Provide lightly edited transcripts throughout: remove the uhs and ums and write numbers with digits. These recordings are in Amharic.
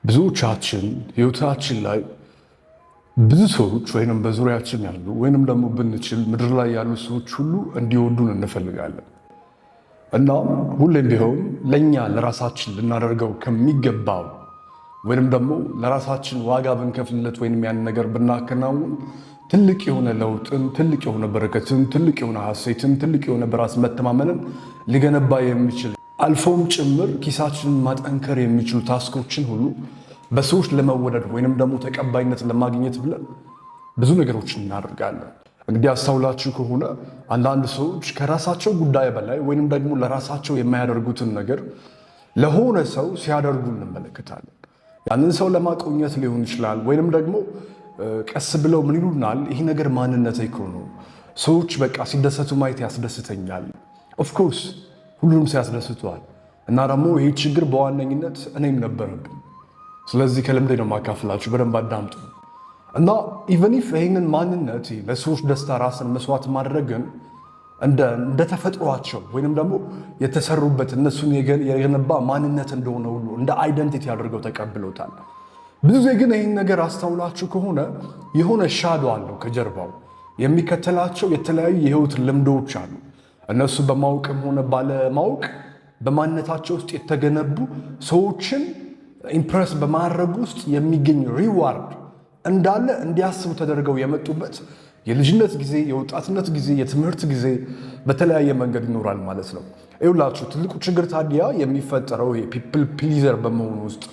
ብዙዎቻችን ህይወታችን ላይ ብዙ ሰዎች ወይንም በዙሪያችን ያሉ ወይንም ደግሞ ብንችል ምድር ላይ ያሉ ሰዎች ሁሉ እንዲወዱን እንፈልጋለን እና ሁሌም ቢሆን ለኛ ለራሳችን ልናደርገው ከሚገባው ወይንም ደግሞ ለራሳችን ዋጋ ብንከፍልለት ወይንም ያን ነገር ብናከናውን ትልቅ የሆነ ለውጥን፣ ትልቅ የሆነ በረከትን፣ ትልቅ የሆነ ሐሴትን፣ ትልቅ የሆነ በራስ መተማመንን ሊገነባ የሚችል አልፎም ጭምር ኪሳችንን ማጠንከር የሚችሉ ታስኮችን ሁሉ በሰዎች ለመወደድ ወይንም ደግሞ ተቀባይነት ለማግኘት ብለን ብዙ ነገሮችን እናደርጋለን። እንግዲህ አስተውላችሁ ከሆነ አንዳንድ ሰዎች ከራሳቸው ጉዳይ በላይ ወይንም ደግሞ ለራሳቸው የማያደርጉትን ነገር ለሆነ ሰው ሲያደርጉ እንመለከታለን። ያንን ሰው ለማቆየት ሊሆን ይችላል፣ ወይንም ደግሞ ቀስ ብለው ምን ይሉናል፣ ይህ ነገር ማንነቴ እኮ ነው፣ ሰዎች በቃ ሲደሰቱ ማየት ያስደስተኛል። ኦፍኮርስ ሁሉንም ሲያስደስተዋል እና ደግሞ ይህ ችግር በዋነኝነት እኔም ነበረብኝ። ስለዚህ ከልምዴ ነው የማካፍላችሁ፣ በደንብ አዳምጡ። እና ኢቨን ኢፍ ይህንን ማንነት ለሰዎች ደስታ ራስን መስዋዕት ማድረግን እንደ ተፈጥሯቸው ወይንም ደግሞ የተሰሩበት እነሱን የገነባ ማንነት እንደሆነ ሁሉ እንደ አይደንቲቲ አድርገው ተቀብለውታል። ብዙ ጊዜ ግን ይህን ነገር አስተውላችሁ ከሆነ የሆነ ሻዶ አለው ከጀርባው የሚከተላቸው የተለያዩ የህይወት ልምዶች አሉ። እነሱ በማወቅም ሆነ ባለማወቅ በማንነታቸው ውስጥ የተገነቡ ሰዎችን ኢምፕረስ በማድረግ ውስጥ የሚገኝ ሪዋርድ እንዳለ እንዲያስቡ ተደርገው የመጡበት የልጅነት ጊዜ፣ የወጣትነት ጊዜ፣ የትምህርት ጊዜ በተለያየ መንገድ ይኖራል ማለት ነው። ይኸውላችሁ ትልቁ ችግር ታዲያ የሚፈጠረው የፒፕል ፕሊዘር በመሆኑ ውስጥ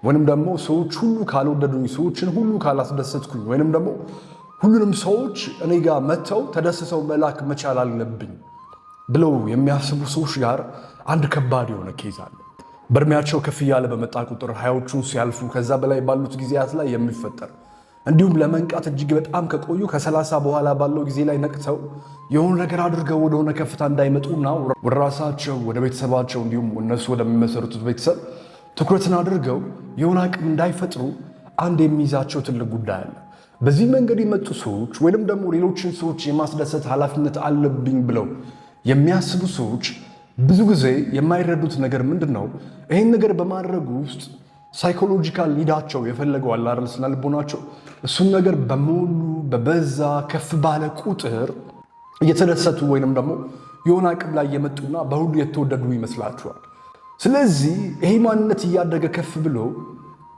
ወይንም ደግሞ ሰዎች ሁሉ ካልወደዱኝ፣ ሰዎችን ሁሉ ካላስደሰትኩኝ ወይንም ደግሞ ሁሉንም ሰዎች እኔ ጋር መጥተው ተደስተው መላክ መቻል አለብኝ ብለው የሚያስቡ ሰዎች ጋር አንድ ከባድ የሆነ ኬዝ አለ። በእድሜያቸው ከፍ እያለ በመጣ ቁጥር ሀያዎቹን ሲያልፉ ከዛ በላይ ባሉት ጊዜያት ላይ የሚፈጠር እንዲሁም ለመንቃት እጅግ በጣም ከቆዩ ከ30 በኋላ ባለው ጊዜ ላይ ነቅተው የሆነ ነገር አድርገው ወደሆነ ከፍታ እንዳይመጡና ወደ ራሳቸው ወደ ቤተሰባቸው እንዲሁም እነሱ ወደሚመሰርቱት ቤተሰብ ትኩረትን አድርገው የሆነ አቅም እንዳይፈጥሩ አንድ የሚይዛቸው ትልቅ ጉዳይ አለ። በዚህ መንገድ የመጡ ሰዎች ወይንም ደግሞ ሌሎችን ሰዎች የማስደሰት ኃላፊነት አለብኝ ብለው የሚያስቡ ሰዎች ብዙ ጊዜ የማይረዱት ነገር ምንድን ነው? ይህን ነገር በማድረጉ ውስጥ ሳይኮሎጂካል ኒዳቸው የፈለገው አለ አይደል፣ ስነ ልቦናቸው እሱን ነገር በሙሉ በበዛ ከፍ ባለ ቁጥር እየተደሰቱ ወይንም ደግሞ የሆነ አቅም ላይ የመጡና በሁሉ የተወደዱ ይመስላችኋል። ስለዚህ ይሄ ማንነት እያደገ ከፍ ብሎ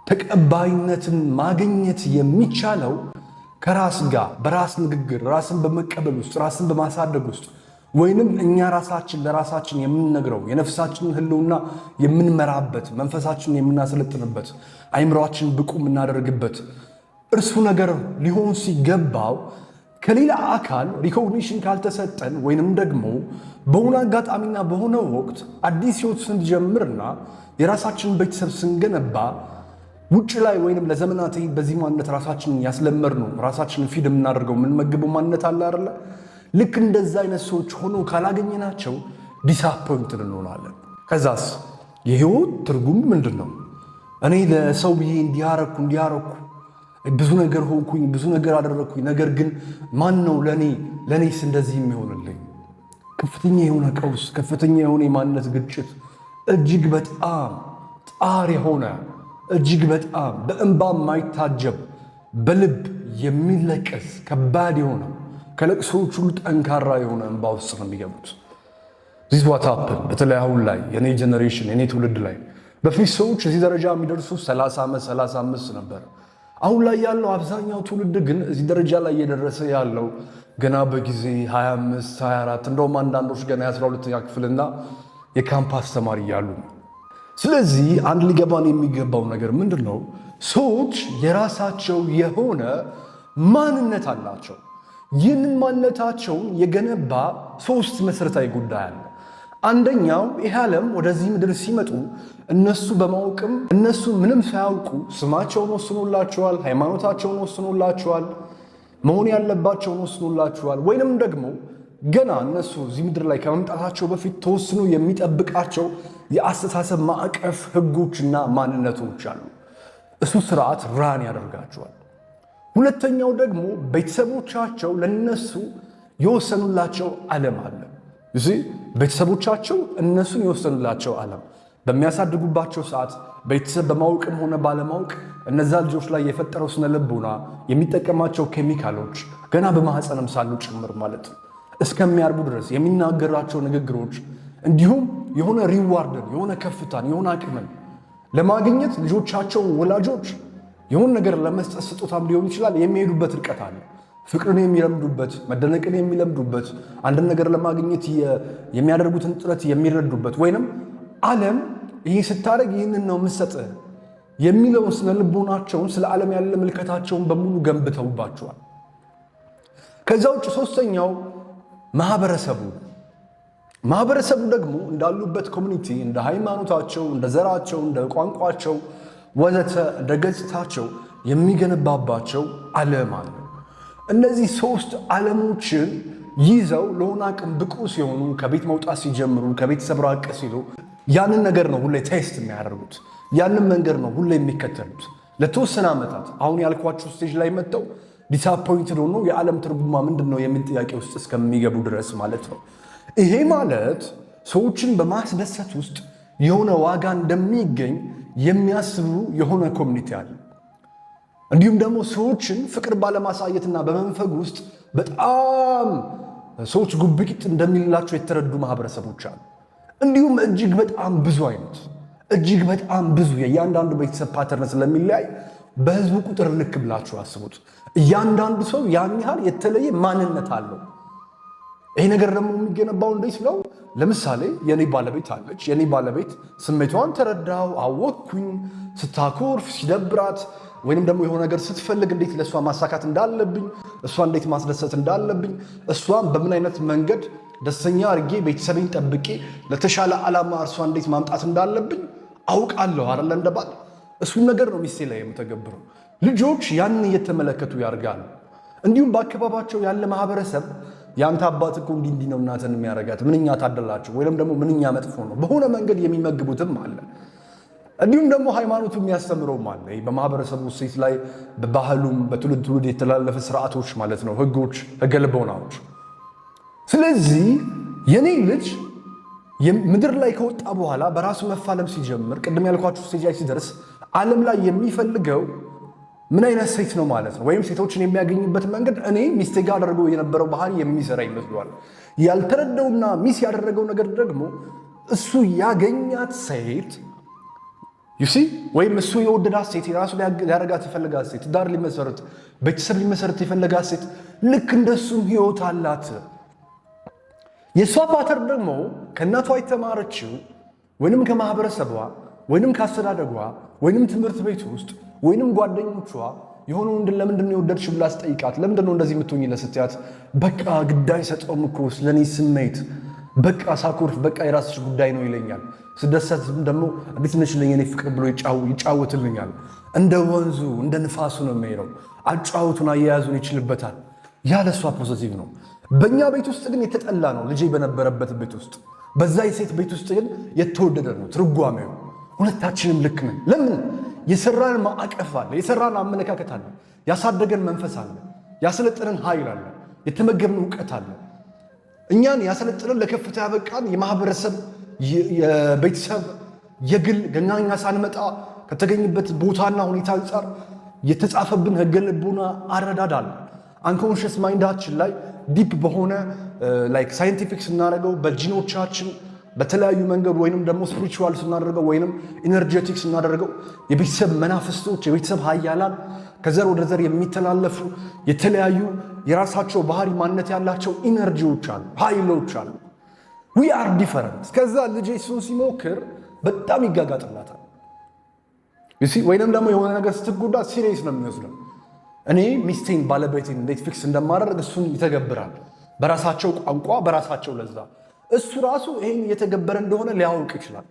ተቀባይነትን ማግኘት የሚቻለው ከራስ ጋር በራስ ንግግር፣ ራስን በመቀበል ውስጥ፣ ራስን በማሳደግ ውስጥ ወይንም እኛ ራሳችን ለራሳችን የምንነግረው የነፍሳችንን ህልውና የምንመራበት፣ መንፈሳችንን የምናሰለጥንበት፣ አይምሯችን ብቁ የምናደርግበት እርሱ ነገር ሊሆን ሲገባው ከሌላ አካል ሪኮግኒሽን ካልተሰጠን ወይንም ደግሞ በሆነ አጋጣሚና በሆነ ወቅት አዲስ ህይወት ስንጀምርና የራሳችንን ቤተሰብ ስንገነባ ውጭ ላይ ወይንም ለዘመናት በዚህ ማንነት ራሳችንን ያስለመድነው ራሳችንን ፊድ የምናደርገው የምንመግበው ማንነት አለ አይደለ? ልክ እንደዛ አይነት ሰዎች ሆኖ ካላገኘናቸው ዲስአፖይንትድ እንሆናለን። ከዛስ የህይወት ትርጉም ምንድን ነው? እኔ ለሰው ብዬ እንዲያረኩ ብዙ ነገር ሆንኩኝ፣ ብዙ ነገር አደረግኩኝ፣ ነገር ግን ማን ነው ለእኔስ እንደዚህ የሚሆንልኝ? ከፍተኛ የሆነ ቀውስ፣ ከፍተኛ የሆነ የማንነት ግጭት፣ እጅግ በጣም ጣር የሆነ እጅግ በጣም በእንባ የማይታጀብ በልብ የሚለቀስ ከባድ የሆነ ከለቅሶዎች ሁሉ ጠንካራ የሆነ እንባ ውስጥ ነው የሚገቡት። ዚስ ዋት ሃፕን። በተለይ አሁን ላይ የኔ ጀኔሬሽን የኔ ትውልድ ላይ በፊት ሰዎች እዚህ ደረጃ የሚደርሱ 30 ዓመት 35 ነበር። አሁን ላይ ያለው አብዛኛው ትውልድ ግን እዚህ ደረጃ ላይ እየደረሰ ያለው ገና በጊዜ 25 24 እንደውም አንዳንዶች ገና የ12ኛ ክፍልና የካምፓስ ተማሪ እያሉ ነው። ስለዚህ አንድ ሊገባን የሚገባው ነገር ምንድን ነው? ሰዎች የራሳቸው የሆነ ማንነት አላቸው። ይህንን ማንነታቸውን የገነባ 3 መሠረታዊ ጉዳይ አለ። አንደኛው ይህ ዓለም ወደዚህ ምድር ሲመጡ እነሱ በማወቅም እነሱ ምንም ሳያውቁ ስማቸውን ወስኖላቸዋል፣ ሃይማኖታቸውን ወስኖላቸዋል፣ መሆን ያለባቸውን ወስኖላቸዋል። ወይንም ደግሞ ገና እነሱ እዚህ ምድር ላይ ከመምጣታቸው በፊት ተወስኖ የሚጠብቃቸው የአስተሳሰብ ማዕቀፍ ህጎችና ማንነቶች አሉ። እሱ ስርዓት ራን ያደርጋቸዋል። ሁለተኛው ደግሞ ቤተሰቦቻቸው ለነሱ የወሰኑላቸው ዓለም አለ። ቤተሰቦቻቸው እነሱን የወሰኑላቸው ዓለም በሚያሳድጉባቸው ሰዓት ቤተሰብ በማወቅም ሆነ ባለማወቅ እነዛ ልጆች ላይ የፈጠረው ስነ ልቦና የሚጠቀማቸው ኬሚካሎች ገና በማህፀንም ሳሉ ጭምር ማለት ነው እስከሚያርቡ ድረስ የሚናገራቸው ንግግሮች እንዲሁም የሆነ ሪዋርድን የሆነ ከፍታን የሆነ አቅምን ለማግኘት ልጆቻቸውን ወላጆች የሆነ ነገር ለመስጠት ስጦታም ሊሆን ይችላል የሚሄዱበት ርቀት አለ። ፍቅርን የሚለምዱበት፣ መደነቅን የሚለምዱበት፣ አንድን ነገር ለማግኘት የሚያደርጉትን ጥረት የሚረዱበት ወይንም ዓለም ይህ ስታደርግ ይህንን ነው የምሰጥህ የሚለውን ስነ ልቦናቸውን ስለ ዓለም ያለ ምልከታቸውን በሙሉ ገንብተውባቸዋል። ከዛ ውጭ ሶስተኛው ማህበረሰቡ ደግሞ እንዳሉበት ኮሚኒቲ እንደ ሃይማኖታቸው፣ እንደ ዘራቸው፣ እንደ ቋንቋቸው ወዘተ እንደ ገጽታቸው የሚገነባባቸው ዓለም አለ። እነዚህ ሶስት ዓለሞችን ይዘው ለሆነ አቅም ብቁ ሲሆኑ ከቤት መውጣት ሲጀምሩ ከቤተሰብ ራቅ ሲሉ ያንን ነገር ነው ሁሌ ቴስት የሚያደርጉት። ያንን መንገድ ነው ሁሌ የሚከተሉት ለተወሰነ ዓመታት። አሁን ያልኳችሁ ስቴጅ ላይ መጥተው ዲስአፖይንትድ ሆኖ የዓለም ትርጉማ ምንድን ነው የሚል ጥያቄ ውስጥ እስከሚገቡ ድረስ ማለት ነው። ይሄ ማለት ሰዎችን በማስደሰት ውስጥ የሆነ ዋጋ እንደሚገኝ የሚያስቡ የሆነ ኮሚኒቲ አለ። እንዲሁም ደግሞ ሰዎችን ፍቅር ባለማሳየትና በመንፈግ ውስጥ በጣም ሰዎች ጉብቂት እንደሚላቸው የተረዱ ማህበረሰቦች አሉ። እንዲሁም እጅግ በጣም ብዙ የእያንዳንዱ ቤተሰብ ፓተርን ስለሚለያይ በህዝቡ ቁጥር ልክ ብላችሁ አስቡት። እያንዳንዱ ሰው ያን ያህል የተለየ ማንነት አለው። ይሄ ነገር ደግሞ የሚገነባው እንዴት ነው? ለምሳሌ የኔ ባለቤት አለች። የኔ ባለቤት ስሜቷን ተረዳው፣ አወቅኩኝ። ስታኮርፍ፣ ሲደብራት ወይንም ደግሞ የሆነ ነገር ስትፈልግ እንዴት ለእሷ ማሳካት እንዳለብኝ፣ እሷ እንዴት ማስደሰት እንዳለብኝ፣ እሷን በምን አይነት መንገድ ደስተኛ አድርጌ ቤተሰቤን ጠብቄ ለተሻለ ዓላማ እርሷ እንዴት ማምጣት እንዳለብኝ አውቃለሁ አይደል? እንደባል እሱን ነገር ነው ሚስቴ ላይ የምተገብረው። ልጆች ያንን እየተመለከቱ ያርጋሉ። እንዲሁም በአካባቢያቸው ያለ ማህበረሰብ ያንተ አባት እኮ እንዲህ ነው እናትን የሚያረጋት ምንኛ ታደላቸው ወይንም ደግሞ ምንኛ መጥፎ ነው በሆነ መንገድ የሚመግቡትም አለ። እንዲሁም ደግሞ ሃይማኖቱ የሚያስተምረውም አለ። በማህበረሰቡ ሴት ላይ በባህሉም በትውልድ ትውልድ የተላለፈ ስርዓቶች ማለት ነው፣ ህጎች፣ ህገ ልቦናዎች። ስለዚህ የኔ ልጅ ምድር ላይ ከወጣ በኋላ በራሱ መፋለም ሲጀምር ቅድም ያልኳችሁ ስቴጅ ላይ ሲደርስ ዓለም ላይ የሚፈልገው ምን አይነት ሴት ነው ማለት ነው። ወይም ሴቶችን የሚያገኝበት መንገድ እኔ ሚስቴ ጋር አደርገው የነበረው ባህሪ የሚሰራ ይመስለዋል። ያልተረዳውና ሚስ ያደረገው ነገር ደግሞ እሱ ያገኛት ሴት ወይም እሱ የወደዳት ሴት የራሱ ሊያደርጋት የፈለጋት ሴት ዳር ሊመሰረት ቤተሰብ ሊመሰረት የፈለጋት ሴት ልክ እንደሱም ህይወት አላት። የእሷ ፓተር ደግሞ ከእናቷ የተማረችው ወይንም ከማህበረሰቧ ወይንም ካስተዳደጓ ወይንም ትምህርት ቤት ውስጥ ወይንም ጓደኞቿ የሆነ ወንድን ለምንድን ነው የወደድሽ ብላ ስጠይቃት ለምንድን ነው እንደዚህ የምትሆኝለት ስትያት በቃ ግዳይ ሰጠውም እኮ ስለኔ ስሜት በቃ ሳኮርፍ በቃ የራስሽ ጉዳይ ነው ይለኛል። ስደሰት ደግሞ እንዴት ነሽ ለኔ ፍቅር ብሎ ይጫወትልኛል። እንደ ወንዙ እንደ ንፋሱ ነው የሚሄደው። አጫወቱን አያያዙን ይችልበታል። ያለሷ ፖዚቲቭ ነው። በእኛ ቤት ውስጥ ግን የተጠላ ነው። ልጄ በነበረበት ቤት ውስጥ በዛ የሴት ቤት ውስጥ ግን የተወደደ ነው ትርጓሜው። ሁለታችንም ልክ ነን። ለምን? የሰራን ማዕቀፍ አለ፣ የሰራን አመለካከት አለ፣ ያሳደገን መንፈስ አለ፣ ያሰለጠነን ኃይል አለ፣ የተመገብን እውቀት አለ። እኛን ያሰለጠነን ለከፍታ ያበቃን የማህበረሰብ የቤተሰብ የግል ገናኛ ሳንመጣ ከተገኝበት ቦታና ሁኔታ አንጻር የተጻፈብን ህገ ልቦና አረዳድ አለ። አንኮንሽስ ማይንዳችን ላይ ዲፕ በሆነ ላይክ ሳይንቲፊክ ስናደርገው በጂኖቻችን በተለያዩ መንገድ ወይንም ደግሞ ስፒሪቹዋል ስናደርገው ወይንም ኢነርጄቲክ ስናደርገው የቤተሰብ መናፍስቶች የቤተሰብ ኃያላን ከዘር ወደ ዘር የሚተላለፉ የተለያዩ የራሳቸው ባህሪ ማንነት ያላቸው ኢነርጂዎች አሉ፣ ኃይሎች አሉ። ዊ አር ዲፈረንት። ከዛ ልጅ እሱን ሲሞክር በጣም ይጋጋጥላታል። ወይንም ደግሞ የሆነ ነገር ስትጎዳ ሲሪየስ ነው የሚወስደው። እኔ ሚስቴን ባለቤቴን እንዴት ፊክስ እንደማደርግ እሱን ይተገብራል። በራሳቸው ቋንቋ በራሳቸው ለዛ እሱ ራሱ ይሄን እየተገበረ እንደሆነ ሊያውቅ ይችላል።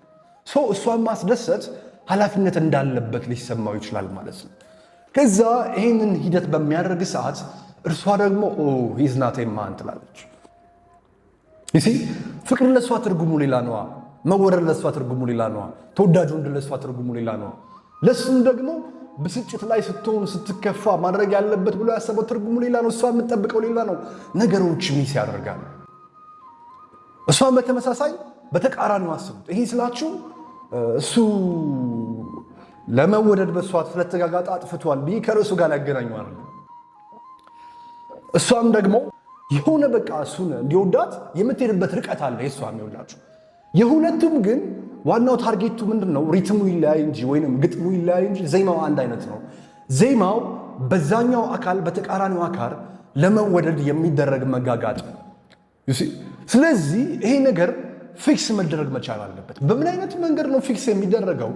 እሷን ማስደሰት ኃላፊነት እንዳለበት ሊሰማው ይችላል ማለት ነው። ከዛ ይሄንን ሂደት በሚያደርግ ሰዓት እርሷ ደግሞ ሂዝ ናት ማን ትላለች። ፍቅር ለእሷ ትርጉሙ ሌላ ነዋ። መወረድ ለእሷ ትርጉሙ ሌላ ነዋ። ተወዳጅ ወንድ ለእሷ ትርጉሙ ሌላ ነዋ። ለእሱም ደግሞ ብስጭት ላይ ስትሆን ስትከፋ ማድረግ ያለበት ብሎ ያሰበው ትርጉሙ ሌላ ነው። እሷ የምትጠብቀው ሌላ ነው። ነገሮች ሚስ ያደርጋሉ። እሷን በተመሳሳይ በተቃራኒው አስቡት። ይሄ ስላችሁ እሱ ለመወደድ በሷ ስለተጋጋጠ አጥፍቷል ብዬ ከርዕሱ ጋር ያገናኘው አይደለም። እሷም ደግሞ የሆነ በቃ እሱን እንዲወዳት የምትሄድበት ርቀት አለ። የሷም ይወላችሁ የሁለቱም ግን ዋናው ታርጌቱ ምንድነው? ሪትሙ ይለያይ እንጂ ወይንም ግጥሙ ይለያይ እንጂ ዜማው አንድ አይነት ነው። ዜማው በዛኛው አካል በተቃራኒው አካል ለመወደድ የሚደረግ መጋጋጥ ነው። ስለዚህ ይሄ ነገር ፊክስ መደረግ መቻል አለበት። በምን አይነት መንገድ ነው ፊክስ የሚደረገው?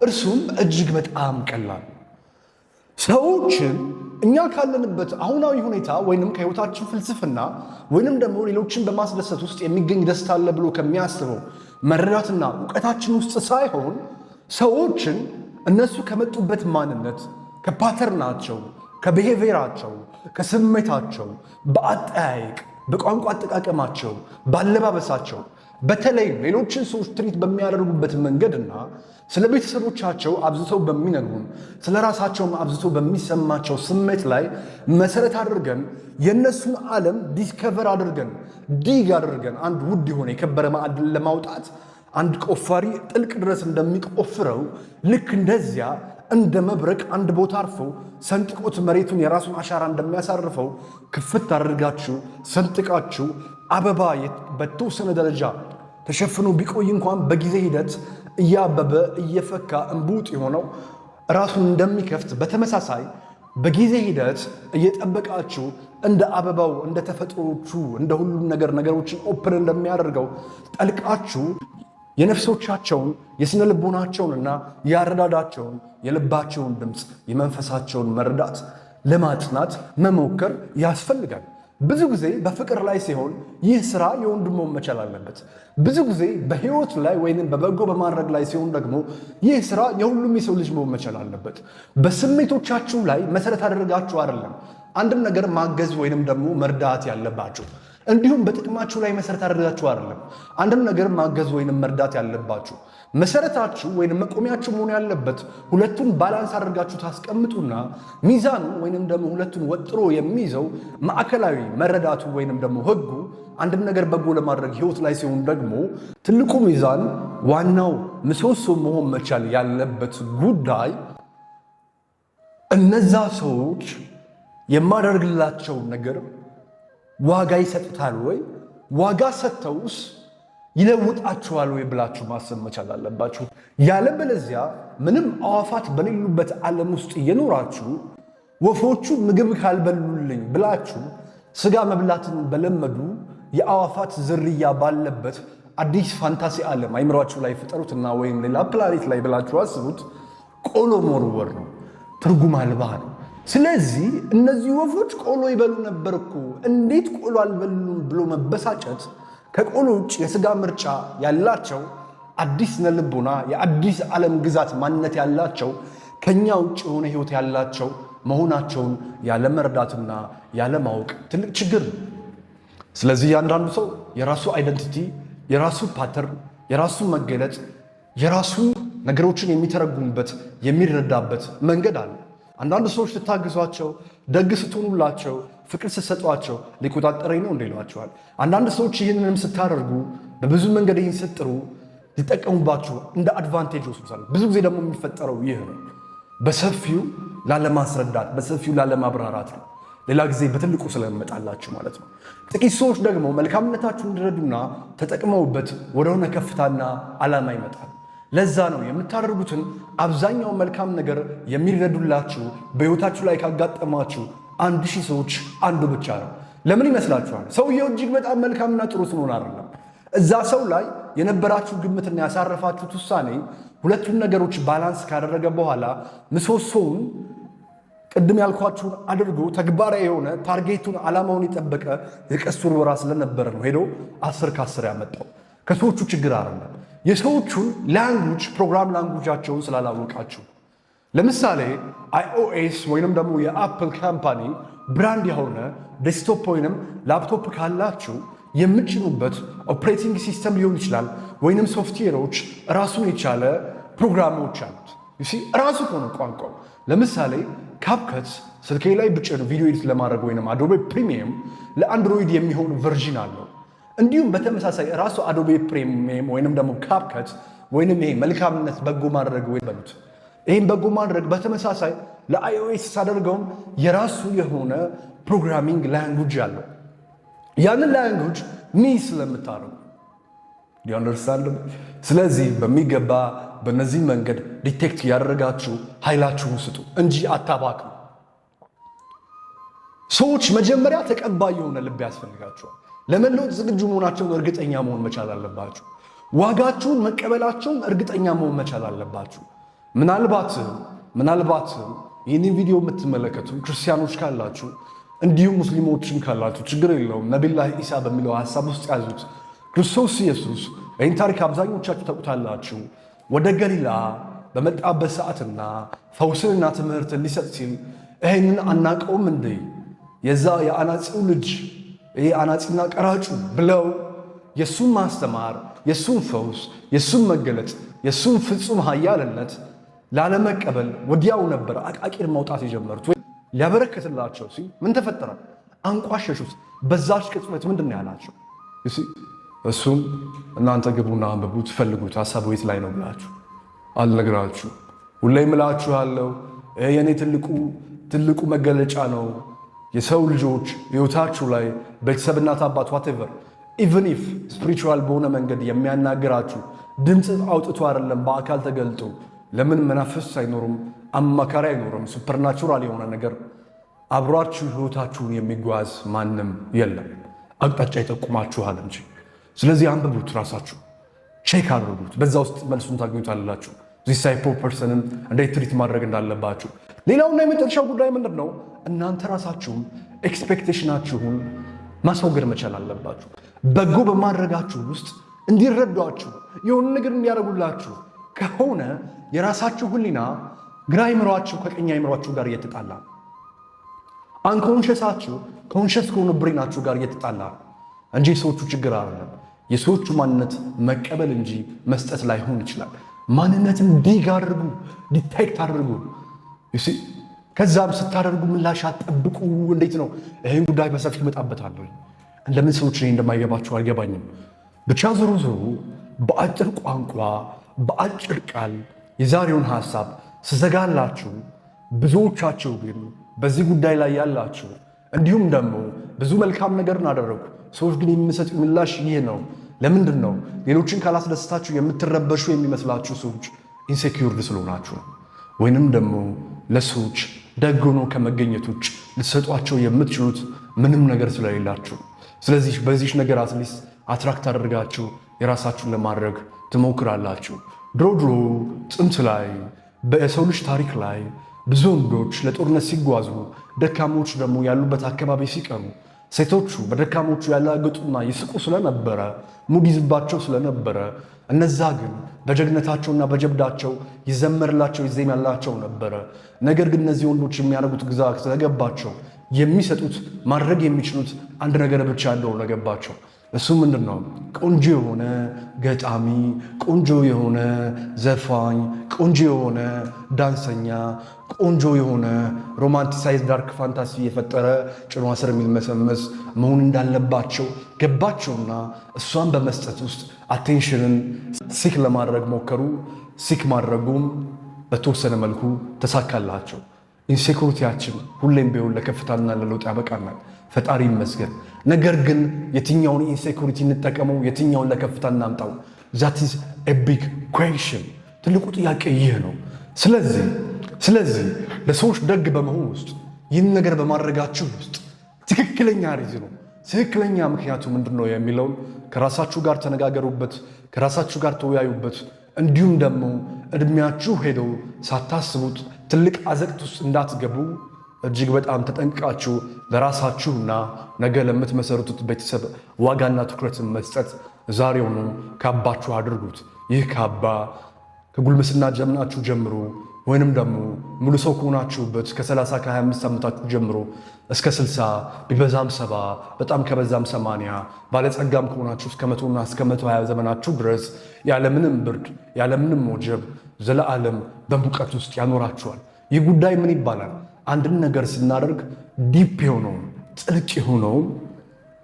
እርሱም እጅግ በጣም ቀላል። ሰዎችን እኛ ካለንበት አሁናዊ ሁኔታ ወይንም ከህይወታችን ፍልስፍና ወይንም ደግሞ ሌሎችን በማስደሰት ውስጥ የሚገኝ ደስታ አለ ብሎ ከሚያስበው መረዳትና እውቀታችን ውስጥ ሳይሆን ሰዎችን እነሱ ከመጡበት ማንነት፣ ከፓተርናቸው፣ ከቢሄቪየራቸው፣ ከስሜታቸው፣ በአጠያየቅ፣ በቋንቋ አጠቃቀማቸው፣ ባለባበሳቸው በተለይ ሌሎችን ሰዎች ትሪት በሚያደርጉበት መንገድና ስለ ቤተሰቦቻቸው አብዝተው በሚነግሩን ስለ ራሳቸውም አብዝተው በሚሰማቸው ስሜት ላይ መሰረት አድርገን የእነሱን ዓለም ዲስከቨር አድርገን ዲግ አድርገን አንድ ውድ የሆነ የከበረ ማዕድን ለማውጣት አንድ ቆፋሪ ጥልቅ ድረስ እንደሚቆፍረው ልክ እንደዚያ እንደ መብረቅ አንድ ቦታ አርፎ ሰንጥቆት መሬቱን የራሱን አሻራ እንደሚያሳርፈው ክፍት አድርጋችሁ ሰንጥቃችሁ አበባ በተወሰነ ደረጃ ተሸፍኖ ቢቆይ እንኳን በጊዜ ሂደት እያበበ እየፈካ እንቡጥ የሆነው ራሱን እንደሚከፍት በተመሳሳይ በጊዜ ሂደት እየጠበቃችሁ እንደ አበባው እንደ ተፈጥሮቹ እንደ ሁሉም ነገሮችን ኦፕን እንደሚያደርገው ጠልቃችሁ የነፍሶቻቸውን የስነ ልቦናቸውንና የአረዳዳቸውን የልባቸውን ድምፅ የመንፈሳቸውን መረዳት ለማጥናት መሞከር ያስፈልጋል። ብዙ ጊዜ በፍቅር ላይ ሲሆን ይህ ስራ የወንድሞ መቻል አለበት። ብዙ ጊዜ በህይወት ላይ ወይንም በበጎ በማድረግ ላይ ሲሆን ደግሞ ይህ ስራ የሁሉም የሰው ልጅ መሆን መቻል አለበት። በስሜቶቻችሁ ላይ መሰረት አደረጋችሁ አይደለም አንድም ነገር ማገዝ ወይንም ደግሞ መርዳት ያለባችሁ። እንዲሁም በጥቅማችሁ ላይ መሰረት አደረጋችሁ አይደለም አንድም ነገር ማገዝ ወይንም መርዳት ያለባችሁ። መሰረታችሁ ወይንም መቆሚያችሁ መሆን ያለበት ሁለቱን ባላንስ አድርጋችሁ ታስቀምጡና ሚዛኑ ወይንም ደግሞ ሁለቱን ወጥሮ የሚይዘው ማዕከላዊ መረዳቱ ወይንም ደግሞ ህጉ አንድም ነገር በጎ ለማድረግ ህይወት ላይ ሲሆን ደግሞ ትልቁ ሚዛን ዋናው ምሰሶ መሆን መቻል ያለበት ጉዳይ እነዛ ሰዎች የማደርግላቸው ነገር ዋጋ ይሰጡታል ወይ? ዋጋ ሰጥተውስ ይለውጣችኋል ወይ ብላችሁ ማሰብ መቻል አለባችሁ። ያለበለዚያ ምንም አዋፋት በሌሉበት ዓለም ውስጥ እየኖራችሁ ወፎቹ ምግብ ካልበሉልኝ ብላችሁ ስጋ መብላትን በለመዱ የአዋፋት ዝርያ ባለበት አዲስ ፋንታሲ ዓለም አይምሯችሁ ላይ ፍጠሩትና ወይም ሌላ ፕላኔት ላይ ብላችሁ አስቡት። ቆሎ መወርወር ነው፣ ትርጉም አልባ ነው። ስለዚህ እነዚህ ወፎች ቆሎ ይበሉ ነበር እኮ እንዴት ቆሎ አልበሉም ብሎ መበሳጨት ከቆሎ ውጭ የስጋ ምርጫ ያላቸው አዲስ ነልቦና የአዲስ ዓለም ግዛት ማንነት ያላቸው ከኛ ውጭ የሆነ ህይወት ያላቸው መሆናቸውን ያለመረዳትና ያለማወቅ ትልቅ ችግር ነው። ስለዚህ እያንዳንዱ ሰው የራሱ አይደንቲቲ፣ የራሱ ፓተርን፣ የራሱ መገለጥ፣ የራሱ ነገሮችን የሚተረጉምበት የሚረዳበት መንገድ አለ። አንዳንድ ሰዎች ስታግዟቸው፣ ደግ ስትሆኑላቸው፣ ፍቅር ስትሰጧቸው ሊቆጣጠረኝ ነው ይሏቸዋል። አንዳንድ ሰዎች ይህንንም ስታደርጉ በብዙ መንገድ ይህን ስትጥሩ ሊጠቀሙባችሁ እንደ አድቫንቴጅ ወስዱታል። ብዙ ጊዜ ደግሞ የሚፈጠረው ይህ ነው። በሰፊው ላለማስረዳት፣ በሰፊው ላለማብራራት ነው። ሌላ ጊዜ በትልቁ ስለመጣላችሁ ማለት ነው። ጥቂት ሰዎች ደግሞ መልካምነታችሁን እንዲረዱና ተጠቅመውበት ወደሆነ ከፍታና ዓላማ ይመጣል። ለዛ ነው የምታደርጉትን አብዛኛው መልካም ነገር የሚረዱላችሁ በሕይወታችሁ ላይ ካጋጠማችሁ 1000 ሰዎች አንዱ ብቻ ነው። ለምን ይመስላችኋል? ሰውየው እጅግ በጣም መልካምና ጥሩ ስለሆነ አይደለም። እዛ ሰው ላይ የነበራችሁ ግምትና ያሳረፋችሁት ውሳኔ ሁለቱን ነገሮች ባላንስ ካደረገ በኋላ ምሰሶውን ቅድም ያልኳችሁን አድርጎ ተግባራዊ የሆነ ታርጌቱን ዓላማውን የጠበቀ የቀስት ውርወራ ስለነበረ ነው ሄዶ 10 ከ10 ያመጣው። ከሰዎቹ ችግር አይደለም፣ የሰዎቹን ላንጉጅ ፕሮግራም ላንጉጃቸውን ስላላወቃችሁ። ለምሳሌ iOS ወይንም ደግሞ የአፕል ካምፓኒ ብራንድ የሆነ ዴስክቶፕ ወይንም ላፕቶፕ ካላችሁ የምትጭኑበት ኦፕሬቲንግ ሲስተም ሊሆን ይችላል፣ ወይንም ሶፍትዌሮች ራሱን የቻለ ፕሮግራሞች አሉት። ራሱ ሆነ ቋንቋው። ለምሳሌ ካፕከት ስልኬ ላይ ብጭን ቪዲዮ ኤዲት ለማድረግ ወይንም አዶቤ ፕሪሚየም ለአንድሮይድ የሚሆን ቨርዥን አለው። እንዲሁም በተመሳሳይ ራሱ አዶቤ ፕሪሚየም ወይንም ደግሞ ካፕከት ወይንም ይሄ መልካምነት በጎ ማድረግ ወይ በሉት። ይህም በጎ ማድረግ በተመሳሳይ ለአይኦኤስ ሳደርገውም የራሱ የሆነ ፕሮግራሚንግ ላንጉጅ አለው። ያንን ላንጉጅ ስለምታደርጉ ዲአንደርስታንድ። ስለዚህ በሚገባ በነዚህ መንገድ ዲቴክት ያደረጋችሁ ኃይላችሁን ስጡ እንጂ አታባክኑ። ሰዎች መጀመሪያ ተቀባይ የሆነ ልብ ያስፈልጋቸዋል። ለመለወጥ ዝግጁ መሆናቸውን እርግጠኛ መሆን መቻል አለባችሁ። ዋጋችሁን መቀበላቸውን እርግጠኛ መሆን መቻል አለባችሁ። ምናልባት ይህንን ቪዲዮ የምትመለከቱ ክርስቲያኖች ካላችሁ እንዲሁም ሙስሊሞችም ካላችሁ ችግር የለውም። ነቢዩላህ ኢሳ በሚለው ሐሳብ ውስጥ ያዙት። ክርስቶስ ኢየሱስ ይህን ታሪክ አብዛኞቻችሁ ታውቁታላችሁ። ወደ ገሊላ በመጣበት ሰዓትና ፈውስንና ትምህርትን ሊሰጥ ሲል ይህንን አናቀውም እንዴ የዛ የአናጺው ልጅ ይህ አናጺና ቀራጩ ብለው የሱን ማስተማር፣ የሱን ፈውስ፣ የሱን መገለጥ፣ የሱን ፍጹም ኃያልነት ላለመቀበል ወዲያው ነበር አቃቂር ማውጣት የጀመሩት። ሊያበረከትላቸው ሲል ምን ተፈጠረ? አንቋሸሹት። በዛች ቅጽበት ምንድን ነው ያላቸው? እሱም እናንተ ግቡና አንብቡት፣ ፈልጉት፣ ሐሳቡ የት ላይ ነው ብላችሁ አልነግራችሁ። ሁሌ እምላችኋለሁ የእኔ ትልቁ መገለጫ ነው። የሰው ልጆች ሕይወታችሁ ላይ ቤተሰብ፣ እናት፣ አባት ዋቴቨር ኢቨን ኢፍ ስፒሪቹዋል በሆነ መንገድ የሚያናግራችሁ ድምፅ አውጥቶ አይደለም በአካል ተገልጦ። ለምን መናፍስት አይኖሩም? አማካሪ አይኖርም? ሱፐርናቹራል የሆነ ነገር አብሯችሁ ሕይወታችሁን የሚጓዝ ማንም የለም። አቅጣጫ ይጠቁማችኋል እንጂ። ስለዚህ አንብቡት፣ ራሳችሁ ቼክ አድርጉት። በዛ ውስጥ መልሱን ታገኙታላችሁ። ዚስ ታይፕ ኦፍ ፐርሰንን እንዴት ትሪት ማድረግ እንዳለባችሁ። ሌላውና የመጨረሻው ጉዳይ ምንድን ነው? እናንተ ራሳችሁም ኤክስፔክቴሽናችሁን ማስወገድ መቻል አለባችሁ። በጎ በማድረጋችሁ ውስጥ እንዲረዷችሁ የሆነ ነገር እንዲያደርጉላችሁ ከሆነ የራሳችሁ ሕሊና ግራ አይምሯችሁ ከቀኝ አይምሯችሁ ጋር እየተጣላ አንኮንሸሳችሁ ኮንሸስ ከሆነ ብሬናችሁ ጋር እየተጣላ እንጂ የሰዎቹ ችግር አይደለም። የሰዎቹ ማንነት መቀበል እንጂ መስጠት ላይሆን ይችላል። ማንነትን ዲግ አድርጉ፣ ዲቴክት አድርጉ። ከዛም ስታደርጉ ምላሽ አጠብቁ። እንዴት ነው? ይህን ጉዳይ በሰፊ እመጣበታለሁ። ለምን ሰዎች እኔ እንደማይገባቸው አልገባኝም። ብቻ ዞሮ በአጭር ቋንቋ በአጭር ቃል የዛሬውን ሐሳብ ስዘጋላችሁ፣ ብዙዎቻችሁ ግን በዚህ ጉዳይ ላይ ያላችሁ እንዲሁም ደግሞ ብዙ መልካም ነገር እናደረጉ ሰዎች ግን የሚሰጡ ምላሽ ይህ ነው። ለምንድን ነው? ሌሎችን ካላስደስታችሁ የምትረበሹ የሚመስላችሁ ሰዎች ኢንሴኪዩርድ ስለሆናችሁ ነው። ወይንም ደግሞ ለሰዎች ደግ ሆኖ ከመገኘት ውጭ ልትሰጧቸው የምትችሉት ምንም ነገር ስለሌላችሁ። ስለዚህ በዚህ ነገር አትሊስት አትራክት አድርጋችሁ የራሳችሁን ለማድረግ ትሞክራላችሁ። ድሮ ጥንት ላይ በሰው ልጅ ታሪክ ላይ ብዙ ወንዶች ለጦርነት ሲጓዙ፣ ደካሞች ደግሞ ያሉበት አካባቢ ሲቀሩ፣ ሴቶቹ በደካሞቹ ያላገጡና ይስቁ ስለነበረ ሙድ ይዝባቸው ስለነበረ፣ እነዛ ግን በጀግነታቸውና በጀብዳቸው ይዘመርላቸው ይዜማላቸው ነበረ። ነገር ግን እነዚህ ወንዶች የሚያደርጉት ግዛ ስለገባቸው የሚሰጡት ማድረግ የሚችሉት አንድ ነገር ብቻ እንደሆነ ገባቸው። እሱ ምንድን ነው? ቆንጆ የሆነ ገጣሚ፣ ቆንጆ የሆነ ዘፋኝ፣ ቆንጆ የሆነ ዳንሰኛ፣ ቆንጆ የሆነ ሮማንቲሳይዝ ዳርክ ፋንታሲ የፈጠረ ጭኗ ስር የሚልመሰመስ መሆን እንዳለባቸው ገባቸውና እሷን በመስጠት ውስጥ አቴንሽንን ሲክ ለማድረግ ሞከሩ። ሲክ ማድረጉም በተወሰነ መልኩ ተሳካላቸው። ኢንሴኩሪቲያችን ሁሌም ቢሆን ለከፍታና ለለውጥ ያበቃናል፣ ፈጣሪ ይመስገን። ነገር ግን የትኛውን ኢንሴኩሪቲ እንጠቀመው? የትኛውን ለከፍታ እናምጣው? ዛት ኢዝ ኤ ቢግ ኩዌስችን። ትልቁ ጥያቄ ይህ ነው። ስለዚህ ለሰዎች ደግ በመሆን ውስጥ ይህን ነገር በማድረጋችሁ ውስጥ ትክክለኛ ሪዝኑ ትክክለኛ ምክንያቱ ምንድን ነው የሚለውን ከራሳችሁ ጋር ተነጋገሩበት፣ ከራሳችሁ ጋር ተወያዩበት። እንዲሁም ደግሞ እድሜያችሁ ሄደው ሳታስቡት ትልቅ አዘቅት ውስጥ እንዳትገቡ እጅግ በጣም ተጠንቅቃችሁ ለራሳችሁና ነገ ለምትመሰርቱት ቤተሰብ ዋጋና ትኩረትን መስጠት ዛሬውኑ ካባችሁ አድርጉት። ይህ ካባ ከጉልምስና ጀምናችሁ ጀምሮ ወይንም ደግሞ ሙሉ ሰው ከሆናችሁበት ከ30 ከ25 ዓመታችሁ ጀምሮ እስከ 60 ቢበዛም 70 በጣም ከበዛም 80 ባለጸጋም ከሆናችሁ እስከ 100ና እስከ 120 ዘመናችሁ ድረስ ያለምንም ብርድ ያለምንም ወጀብ ዘለዓለም በሙቀት ውስጥ ያኖራችኋል። ይህ ጉዳይ ምን ይባላል? አንድን ነገር ስናደርግ ዲፕ የሆነውን ጥልቅ የሆነውን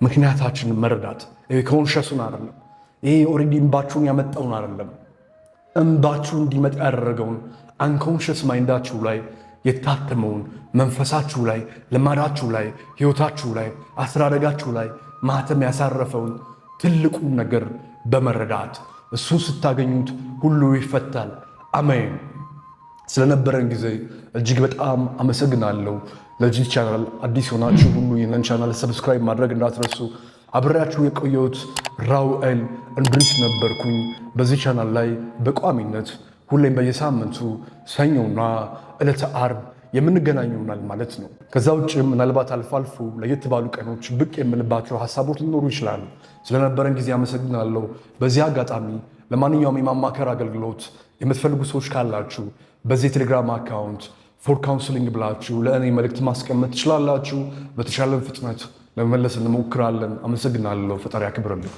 ምክንያታችንን መረዳት። ይሄ ኮንሸሱን አይደለም። ይሄ ኦልሬዲ እምባችሁን ያመጣውን አይደለም። እንባችሁ እንዲመጣ ያደረገውን አንኮንሽስ ማይንዳችሁ ላይ የታተመውን መንፈሳችሁ ላይ ልማዳችሁ ላይ ሕይወታችሁ ላይ አስተዳደጋችሁ ላይ ማህተም ያሳረፈውን ትልቁን ነገር በመረዳት እሱን ስታገኙት ሁሉ ይፈታል። አሜን። ስለነበረን ጊዜ እጅግ በጣም አመሰግናለሁ። ለዚህ ቻናል አዲስ ሆናችሁ ሁሉ ይህንን ቻናል ሰብስክራይብ ማድረግ እንዳትረሱ። አብሬያችሁ የቆየሁት ራውኤል እንድሪስ ነበርኩኝ። በዚህ ቻናል ላይ በቋሚነት ሁሌም በየሳምንቱ ሰኞና ዕለተ ዓርብ የምንገናኝ ይሆናል ማለት ነው። ከዛ ውጭ ምናልባት አልፎ አልፎ ለየት ባሉ ቀኖች ብቅ የምልባቸው ሀሳቦች ሊኖሩ ይችላሉ። ስለነበረን ጊዜ አመሰግናለሁ። በዚህ አጋጣሚ ለማንኛውም የማማከር አገልግሎት የምትፈልጉ ሰዎች ካላችሁ በዚህ የቴሌግራም አካውንት ፎር ካውንስሊንግ ብላችሁ ለእኔ መልእክት ማስቀመጥ ትችላላችሁ። በተሻለ ፍጥነት ለመመለስ እንሞክራለን። አመሰግናለሁ። ፈጣሪ ያክብርልኝ።